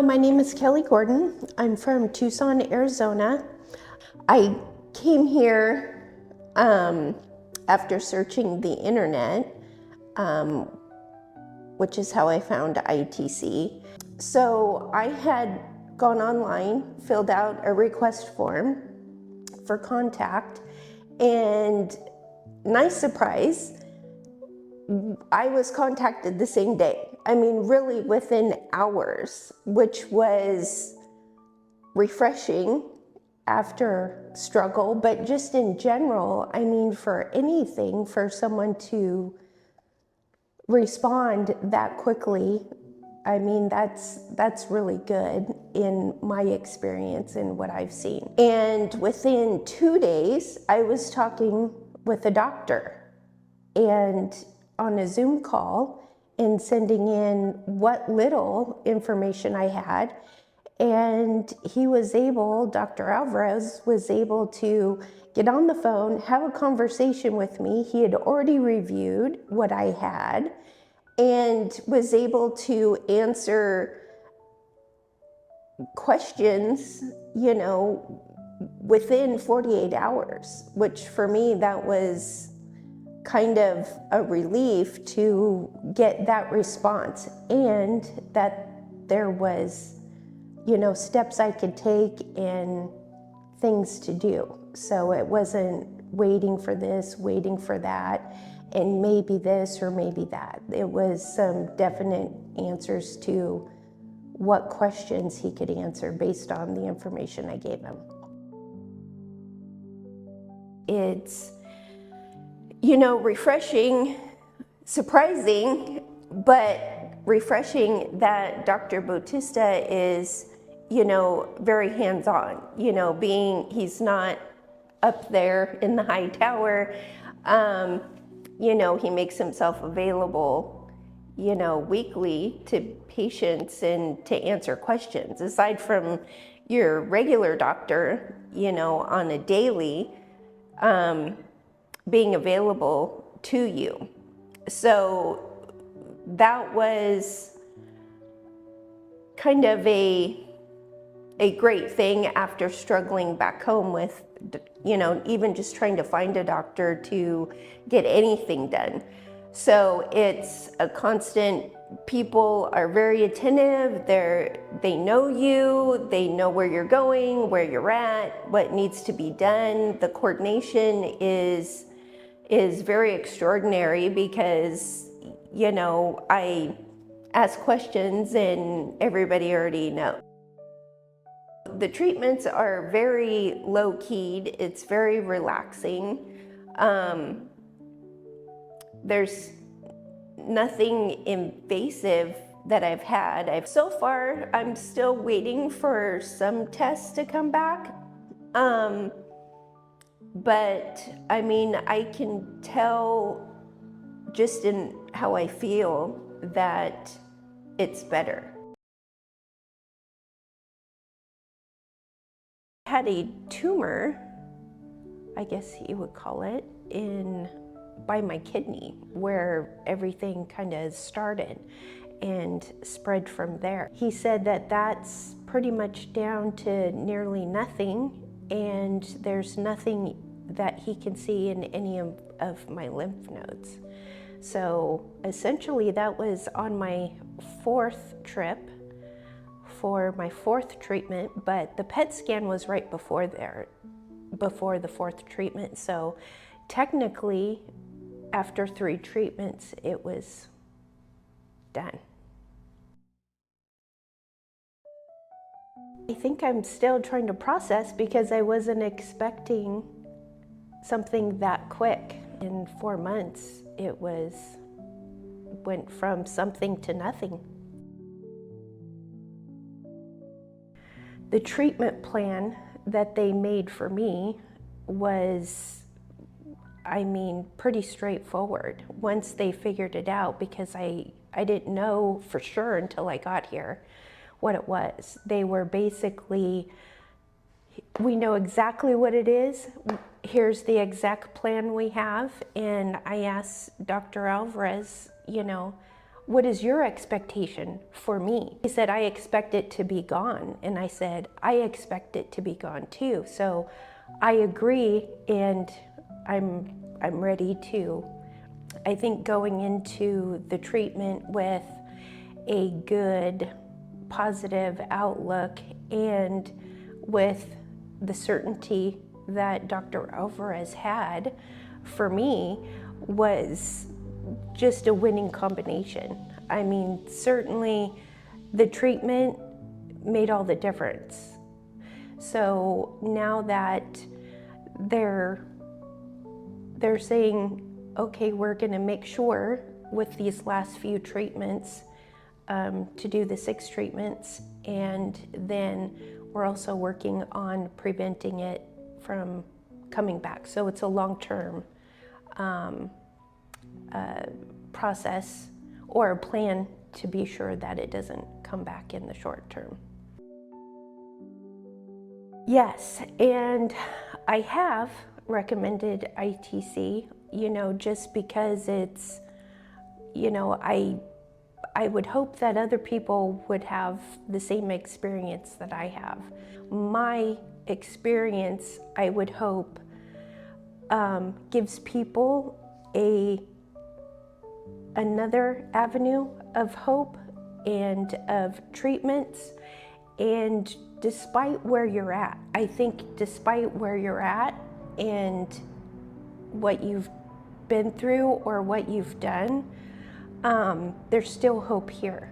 My name is Kelly Gordon. I'm from Tucson, Arizona. I came here after searching the internet, which is how I found ITC. So I had gone online, filled out a request form for contact, and nice surprise, I was contacted the same day. I mean, really within hours, which was refreshing after struggle, but just in general, I mean, for anything, for someone to respond that quickly, I mean, that's really good in my experience and what I've seen. And within 2 days, I was talking with a doctor and on a Zoom call and sending in what little information I had. And he was able, Dr. Alvarez was able to get on the phone, have a conversation with me. He had already reviewed what I had and was able to answer questions, you know, within 48 hours, which for me, that was kind of a relief to get that response, and that there was, you know, steps I could take and things to do. So it wasn't waiting for this, waiting for that, and maybe this or maybe that. It was some definite answers to what questions he could answer based on the information I gave him. It's, you know, refreshing, surprising, but refreshing that Dr. Bautista is, you know, very hands-on, you know, he's not up there in the high tower. You know, he makes himself available, you know, weekly to patients and to answer questions, aside from your regular doctor, you know, on a daily, being available to you. So that was kind of a great thing after struggling back home with, you know, even just trying to find a doctor to get anything done. So it's a constant, people are very attentive, they know you, they know where you're going, where you're at, what needs to be done. The coordination is very extraordinary because, you know, I ask questions and everybody already knows. The treatments are very low-keyed. It's very relaxing. There's nothing invasive that I've had. So far, I'm still waiting for some tests to come back. But I mean, I can tell just in how I feel that it's better. I had a tumor, I guess you would call it, by my kidney, where everything kind of started and spread from there. He said that that's pretty much down to nearly nothing, and there's nothing that he can see in any of my lymph nodes. So essentially that was on my 4th trip for my 4th treatment, but the PET scan was right before the 4th treatment. So technically, after 3 treatments, it was done. I think I'm still trying to process because I wasn't expecting something that quick. In 4 months, it went from something to nothing. The treatment plan that they made for me was, I mean, pretty straightforward once they figured it out, because I didn't know for sure until I got here what it was. They were basically, we know exactly what it is. Here's the exact plan we have. And I asked Dr. Alvarez, you know, what is your expectation for me? He said, I expect it to be gone. And I said, I expect it to be gone too. So I agree, and I'm ready to. I think going into the treatment with a good, positive outlook and with the certainty that Dr. Alvarez had for me was just a winning combination. I mean, certainly the treatment made all the difference. So now that they're saying, okay, we're gonna make sure with these last few treatments to do the 6 treatments, and then we're also working on preventing it from coming back. So it's a long-term process or a plan to be sure that it doesn't come back in the short term. Yes, and I have recommended ITC, just because it's, I would hope that other people would have the same experience that I have. My experience, I would hope, gives people another avenue of hope and of treatments. And despite where you're at, I think despite where you're at and what you've been through or what you've done, there's still hope here.